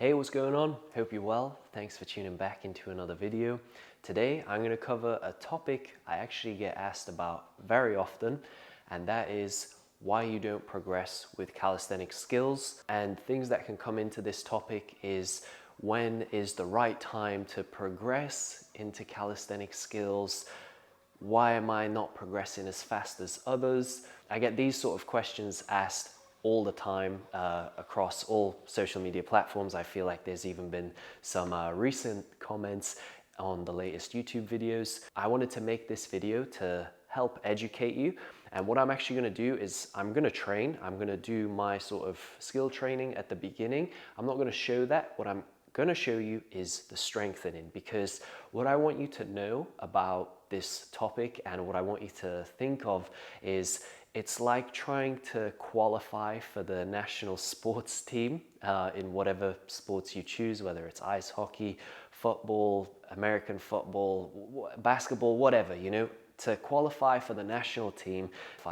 Hey, what's going on? Hope you're well. Thanks for tuning back into another video. Today, I'm going to cover a topic I actually get asked about very often, and that is why you don't progress with calisthenic skills. And things that can come into this topic is when is the right time to progress into calisthenic skills? Why am I not progressing as fast as others? I get these sort of questions asked all the time across all social media platforms. I feel like there's even been some recent comments on the latest YouTube videos. I wanted to make this video to help educate you. And what I'm actually going to do is I'm going to train. I'm going to do my sort of skill training at the beginning. I'm not going to show that. What I'm going to show you is the strengthening, because what I want you to know about this topic and what I want you to think of is it's like trying to qualify for the national sports team in whatever sports you choose, whether it's ice hockey, football, American football, basketball, whatever, you know. To qualify for the national team,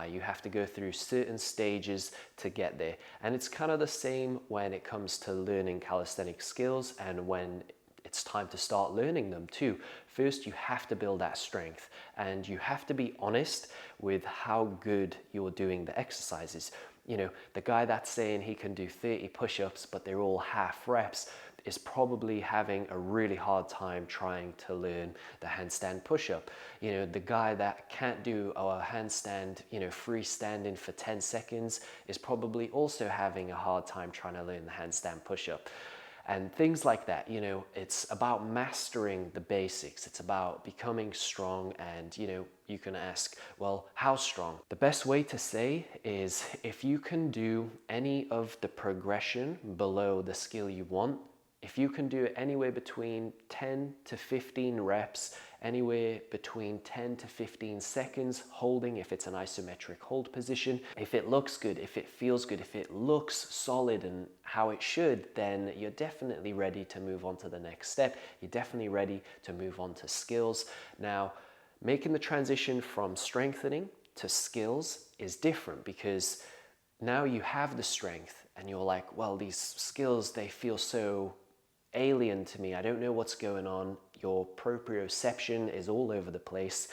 you have to go through certain stages to get there. And it's kind of the same when it comes to learning calisthenic skills and when it's time to start learning them too. First, you have to build that strength, and you have to be honest with how good you're doing the exercises. You know, the guy that's saying he can do 30 push-ups, but they're all half reps, is probably having a really hard time trying to learn the handstand push-up. You know, the guy that can't do a handstand, you know, freestanding for 10 seconds is probably also having a hard time trying to learn the handstand push-up. And things like that, you know, it's about mastering the basics. It's about becoming strong. And, you know, you can ask, well, how strong? The best way to say is if you can do any of the progression below the skill you want, if you can do it anywhere between 10 to 15 reps, anywhere between 10 to 15 seconds holding, if it's an isometric hold position, if it looks good, if it feels good, if it looks solid and how it should, then you're definitely ready to move on to the next step. You're definitely ready to move on to skills. Now, making the transition from strengthening to skills is different, because now you have the strength and you're like, well, these skills, they feel so alien to me. I don't know what's going on. Your proprioception is all over the place,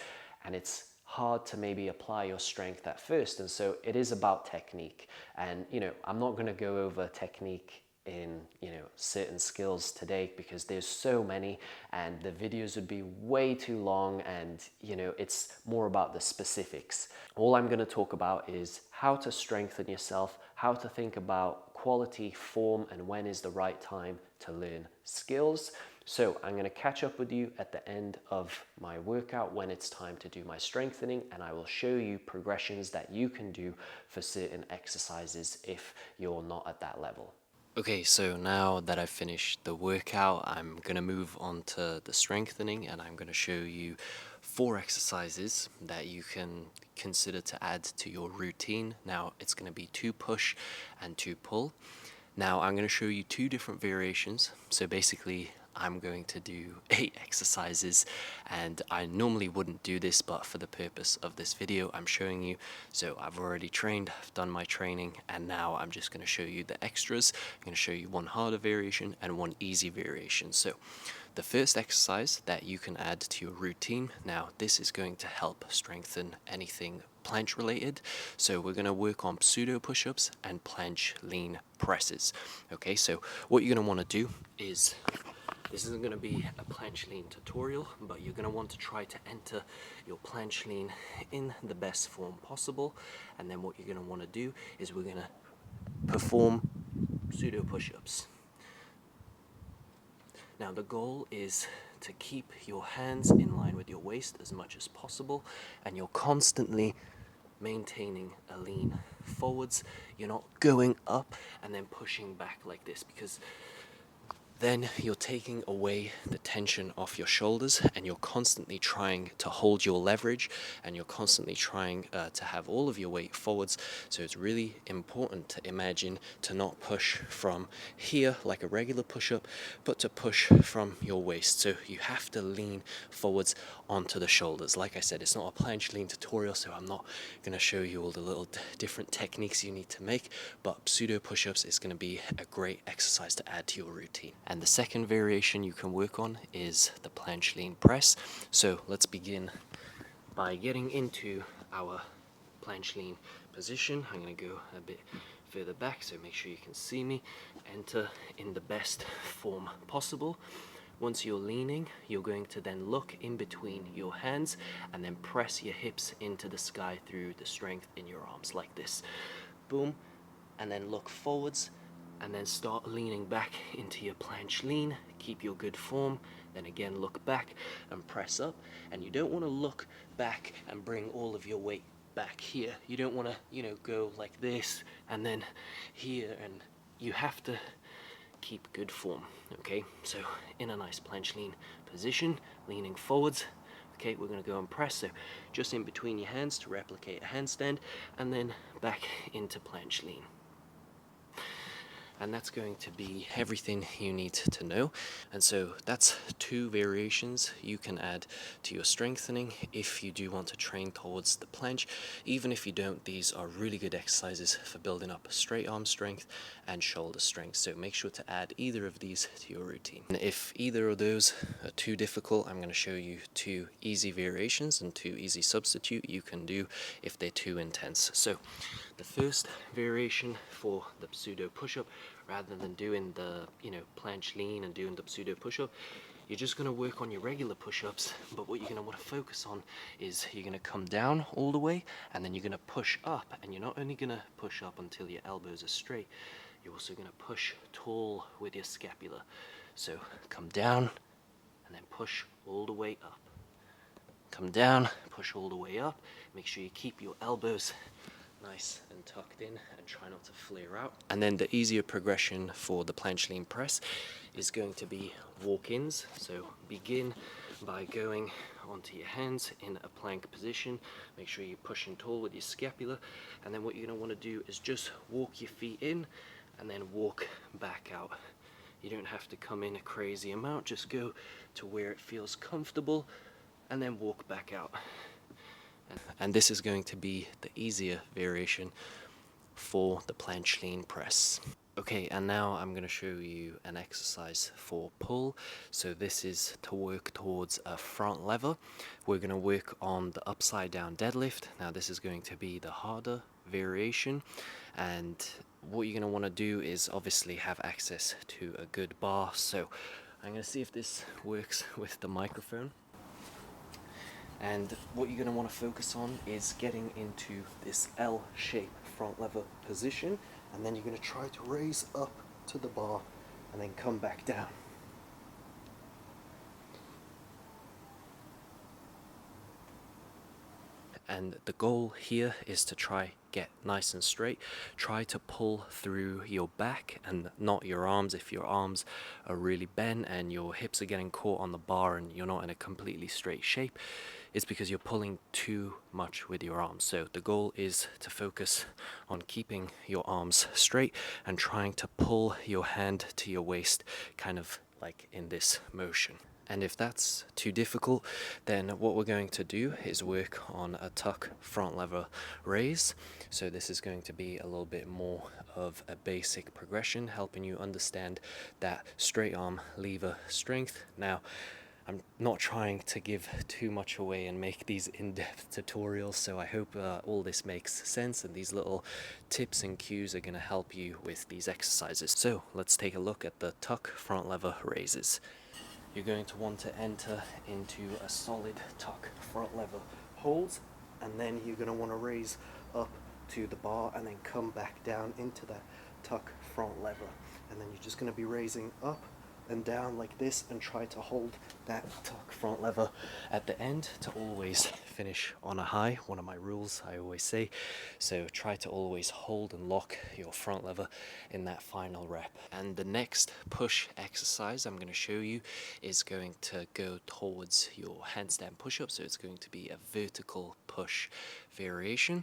and it's hard to maybe apply your strength at first. And so it is about technique. And, you know, I'm not going to go over technique in, you know, certain skills today because there's so many and the videos would be way too long, and, you know, it's more about the specifics. All I'm going to talk about is how to strengthen yourself, how to think about quality, form, and when is the right time to learn skills. So I'm going to catch up with you at the end of my workout when it's time to do my strengthening, and I will show you progressions that you can do for certain exercises if you're not at that level. Okay, so now that I've finished the workout, I'm going to move on to the strengthening, and I'm going to show you 4 exercises that you can consider to add to your routine. Now, it's going to be 2 push and 2 pull. Now, I'm going to show you 2 different variations. So basically, I'm going to do 8 exercises, and I normally wouldn't do this, but for the purpose of this video, I'm showing you. So I've already trained, I've done my training, and now I'm just going to show you the extras. I'm going to show you 1 harder variation and 1 easy variation. So the first exercise that you can add to your routine, now this is going to help strengthen anything planche related. So we're going to work on pseudo push-ups and planche lean presses. Okay, so what you're going to want to do is, this isn't going to be a planche lean tutorial, but you're going to want to try to enter your planche lean in the best form possible. And then what you're going to want to do is we're going to perform pseudo push-ups. Now the goal is to keep your hands in line with your waist as much as possible, and you're constantly maintaining a lean forwards. You're not going up and then pushing back like this, because then you're taking away the tension off your shoulders, and you're constantly trying to hold your leverage, and you're constantly trying to have all of your weight forwards. So it's really important to imagine to not push from here like a regular push-up, but to push from your waist. So you have to lean forwards onto the shoulders. Like I said, it's not a planche lean tutorial, so I'm not going to show you all the little different techniques you need to make, but pseudo push-ups is going to be a great exercise to add to your routine. And the second variation you can work on is the planche lean press. So let's begin by getting into our planche lean position. I'm going to go a bit further back so make sure you can see me. Enter in the best form possible. Once you're leaning, you're going to then look in between your hands and then press your hips into the sky through the strength in your arms like this. Boom. And then look forwards and then start leaning back into your planche lean. Keep your good form. Then again look back and press up. And you don't want to look back and bring all of your weight back here. You don't want to, go like this and then here, and you have to keep good form. Okay, so in a nice planche lean position, leaning forwards. Okay, we're going to go and press, so just in between your hands to replicate a handstand, and then back into planche lean. And that's going to be everything you need to know. And so that's 2 variations you can add to your strengthening if you do want to train towards the planche. Even if you don't, these are really good exercises for building up straight arm strength and shoulder strength. So make sure to add either of these to your routine. And if either of those are too difficult, I'm going to show you 2 easy variations and 2 easy substitute you can do if they're too intense. So the first variation for the pseudo push-up, rather than doing the planche lean and doing the pseudo push-up, you're just going to work on your regular push-ups, but what you're going to want to focus on is you're going to come down all the way, and then you're going to push up, and you're not only going to push up until your elbows are straight, you're also going to push tall with your scapula. So come down and then push all the way up. Come down, push all the way up. Make sure you keep your elbows nice and tucked in and try not to flare out. And then the easier progression for the planche lean press is going to be walk-ins. So begin by going onto your hands in a plank position. Make sure you're pushing tall with your scapula, and then what you're going to want to do is just walk your feet in and then walk back out. You don't have to come in a crazy amount, just go to where it feels comfortable and then walk back out. And this is going to be the easier variation for the planche lean press. Okay, and now I'm going to show you an exercise for pull. So this is to work towards a front lever. We're going to work on the upside down deadlift. Now this is going to be the harder variation, and what you're going to want to do is obviously have access to a good bar. So I'm going to see if this works with the microphone. And what you're going to want to focus on is getting into this L shape front lever position, and then you're going to try to raise up to the bar and then come back down. And the goal here is to try get nice and straight. Try to pull through your back and not your arms. If your arms are really bent and your hips are getting caught on the bar and you're not in a completely straight shape, it's because you're pulling too much with your arms. So the goal is to focus on keeping your arms straight and trying to pull your hand to your waist, kind of like in this motion. And if that's too difficult, then what we're going to do is work on a tuck front lever raise. So this is going to be a little bit more of a basic progression, helping you understand that straight arm lever strength. Now, I'm not trying to give too much away and make these in-depth tutorials, so I hope all this makes sense and these little tips and cues are going to help you with these exercises. So let's take a look at the tuck front lever raises. You're going to want to enter into a solid tuck front lever hold, and then you're going to want to raise up to the bar and then come back down into that tuck front lever, and then you're just going to be raising up and down like this, and try to hold that tuck front lever at the end to always finish on a high. One of my rules I always say. So try to always hold and lock your front lever in that final rep. And the next push exercise I'm going to show you is going to go towards your handstand push-up. So it's going to be a vertical push variation,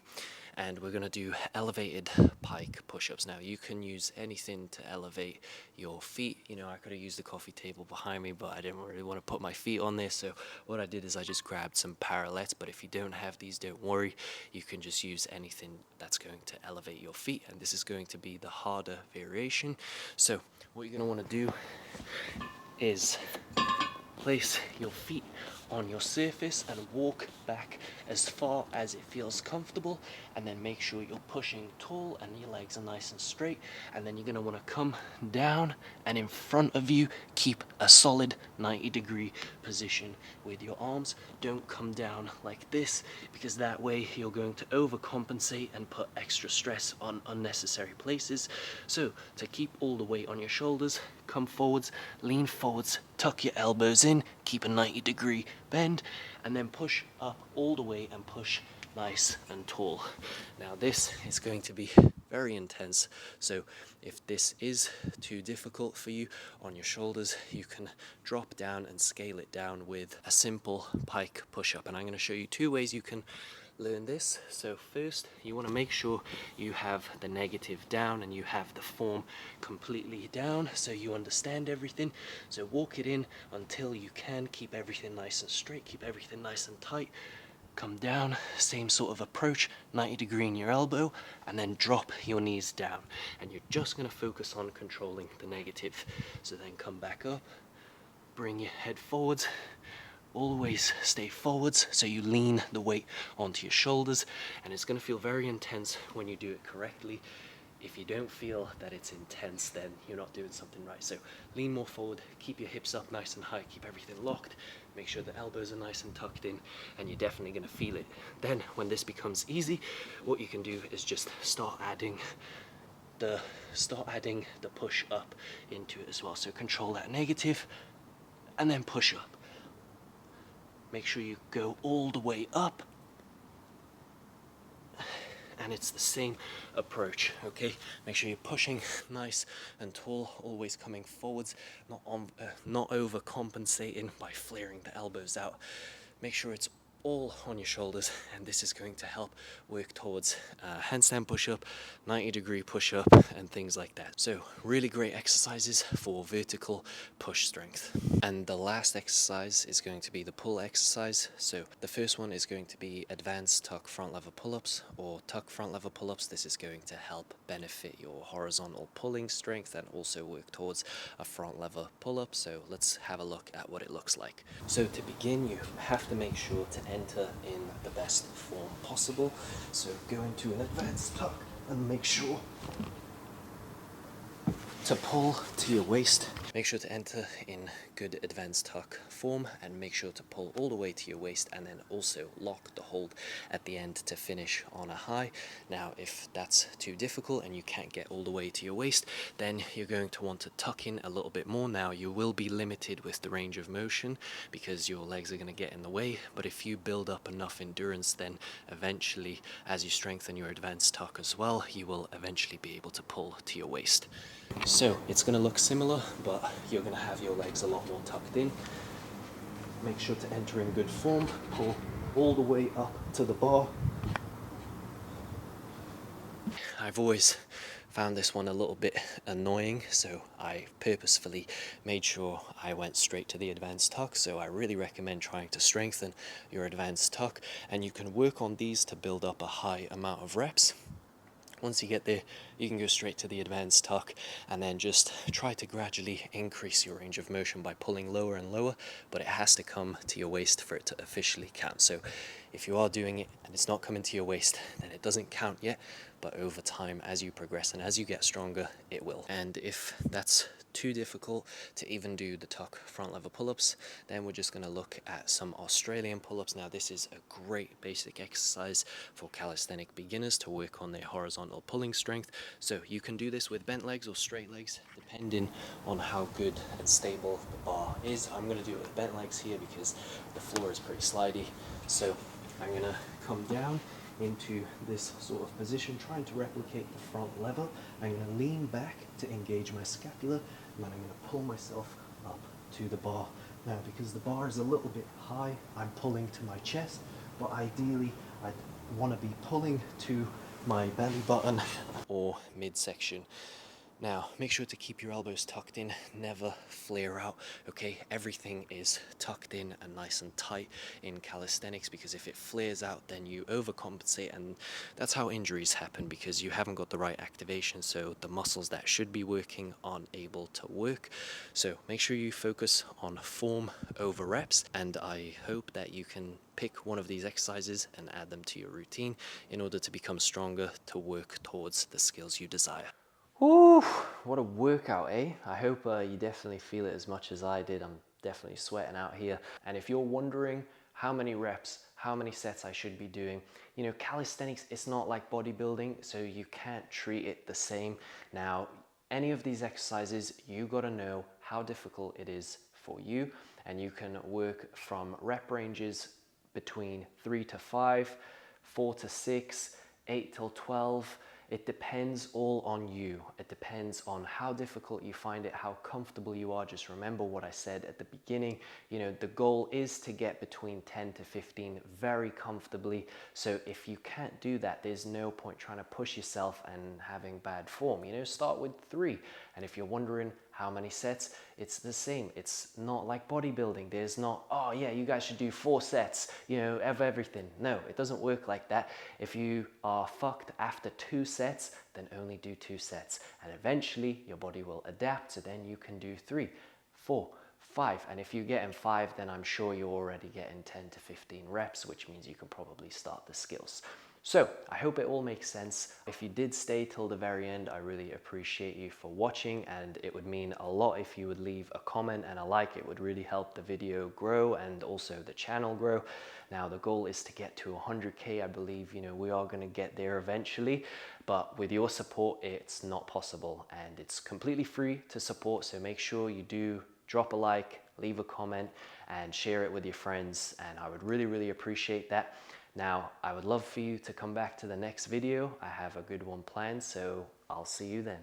and we're going to do elevated pike push-ups. Now you can use anything to elevate your feet. You know, I could have used the coffee table behind me, but I didn't really want to put my feet on this, so what I did is I just grabbed some parallettes. But if you don't have these, don't worry, you can just use anything that's going to elevate your feet, and this is going to be the harder variation. So what you're going to want to do is place your feet on your surface and walk back as far as it feels comfortable, and then make sure you're pushing tall and your legs are nice and straight. And then you're going to want to come down, and in front of you keep a solid 90-degree position with your arms. Don't come down like this, because that way you're going to overcompensate and put extra stress on unnecessary places. So to keep all the weight on your shoulders, come forwards, lean forwards, tuck your elbows in, keep a 90-degree bend, and then push up all the way and push nice and tall. Now this is going to be very intense, so if this is too difficult for you on your shoulders, you can drop down and scale it down with a simple pike push-up. And I'm going to show you two ways you can learn this. So first, you want to make sure you have the negative down and you have the form completely down, so you understand everything. So walk it in until you can keep everything nice and straight, keep everything nice and tight. Come down, same sort of approach, 90-degree in your elbow, and then drop your knees down. And you're just going to focus on controlling the negative. So then come back up, bring your head forwards, always stay forwards, so you lean the weight onto your shoulders, and it's going to feel very intense when you do it correctly. If you don't feel that it's intense, then you're not doing something right. So lean more forward, keep your hips up nice and high, keep everything locked, make sure the elbows are nice and tucked in, and you're definitely going to feel it. Then when this becomes easy, what you can do is just start adding the push up into it as well. So control that negative and then push up. Make sure you go all the way up, and it's the same approach, okay? Make sure you're pushing nice and tall, always coming forwards, not overcompensating by flaring the elbows out. Make sure it's all on your shoulders, and this is going to help work towards handstand push-up, 90-degree push-up, and things like that. So really great exercises for vertical push strength. And the last exercise is going to be the pull exercise. So the first one is going to be advanced tuck front lever pull-ups or tuck front lever pull-ups. This is going to help benefit your horizontal pulling strength and also work towards a front lever pull-up. So let's have a look at what it looks like. So to begin, you have to make sure to enter in the best form possible. So go into an advanced tuck and make sure to pull to your waist. Make sure to enter in good advanced tuck form and make sure to pull all the way to your waist, and then also lock the hold at the end to finish on a high. Now if that's too difficult and you can't get all the way to your waist, then you're going to want to tuck in a little bit more. Now you will be limited with the range of motion because your legs are going to get in the way, but if you build up enough endurance, then eventually as you strengthen your advanced tuck as well, you will eventually be able to pull to your waist. So it's going to look similar, but you're going to have your legs a lot more tucked in. Make sure to enter in good form, pull all the way up to the bar. I've always found this one a little bit annoying, so I purposefully made sure I went straight to the advanced tuck. So I really recommend trying to strengthen your advanced tuck, and you can work on these to build up a high amount of reps. Once you get there, you can go straight to the advanced tuck and then just try to gradually increase your range of motion by pulling lower and lower, but it has to come to your waist for it to officially count. So if you are doing it and it's not coming to your waist, then it doesn't count yet, but over time, as you progress and as you get stronger, it will. And if that's too difficult to even do the tuck front lever pull-ups, then we're just going to look at some Australian pull-ups. Now this is a great basic exercise for calisthenic beginners to work on their horizontal pulling strength. So you can do this with bent legs or straight legs depending on how good and stable the bar is. I'm going to do it with bent legs here because the floor is pretty slidey. So I'm going to come down into this sort of position, trying to replicate the front lever. I'm going to lean back to engage my scapula, and then I'm going to pull myself up to the bar. Now, because the bar is a little bit high, I'm pulling to my chest, but ideally I want to be pulling to my belly button or midsection. Now, make sure to keep your elbows tucked in, never flare out, okay? Everything is tucked in and nice and tight in calisthenics, because if it flares out, then you overcompensate, and that's how injuries happen, because you haven't got the right activation, so the muscles that should be working aren't able to work. So make sure you focus on form over reps, and I hope that you can pick one of these exercises and add them to your routine in order to become stronger, to work towards the skills you desire. Woo, what a workout, eh? I hope you definitely feel it as much as I did. I'm definitely sweating out here. And if you're wondering how many reps, how many sets I should be doing, you know, calisthenics, it's not like bodybuilding, so you can't treat it the same. Now, any of these exercises, you gotta know how difficult it is for you, and you can work from rep ranges between 3 to 5, 4 to 6, 8 till 12. It depends all on you. It depends on how difficult you find it, how comfortable you are. Just remember what I said at the beginning. You know, the goal is to get between 10 to 15 very comfortably. So if you can't do that, there's no point trying to push yourself and having bad form. You know, start with 3. And if you're wondering how many sets, it's the same. It's not like bodybuilding. There's not, oh yeah, you guys should do 4 sets, you know, of everything. No, it doesn't work like that. If you are fucked after 2 sets, then only do 2 sets. And eventually your body will adapt, so then you can do 3, 4, 5. And if you get in 5, then I'm sure you're already getting 10 to 15 reps, which means you can probably start the skills. So I hope it all makes sense. If you did stay till the very end, I really appreciate you for watching, and it would mean a lot if you would leave a comment and a like. It would really help the video grow and also the channel grow. Now the goal is to get to 100K. I believe, you know, we are going to get there eventually, but with your support, it's not possible, and it's completely free to support. So make sure you do drop a like, leave a comment, and share it with your friends, and I would really, really appreciate that. Now, I would love for you to come back to the next video. I have a good one planned, so I'll see you then.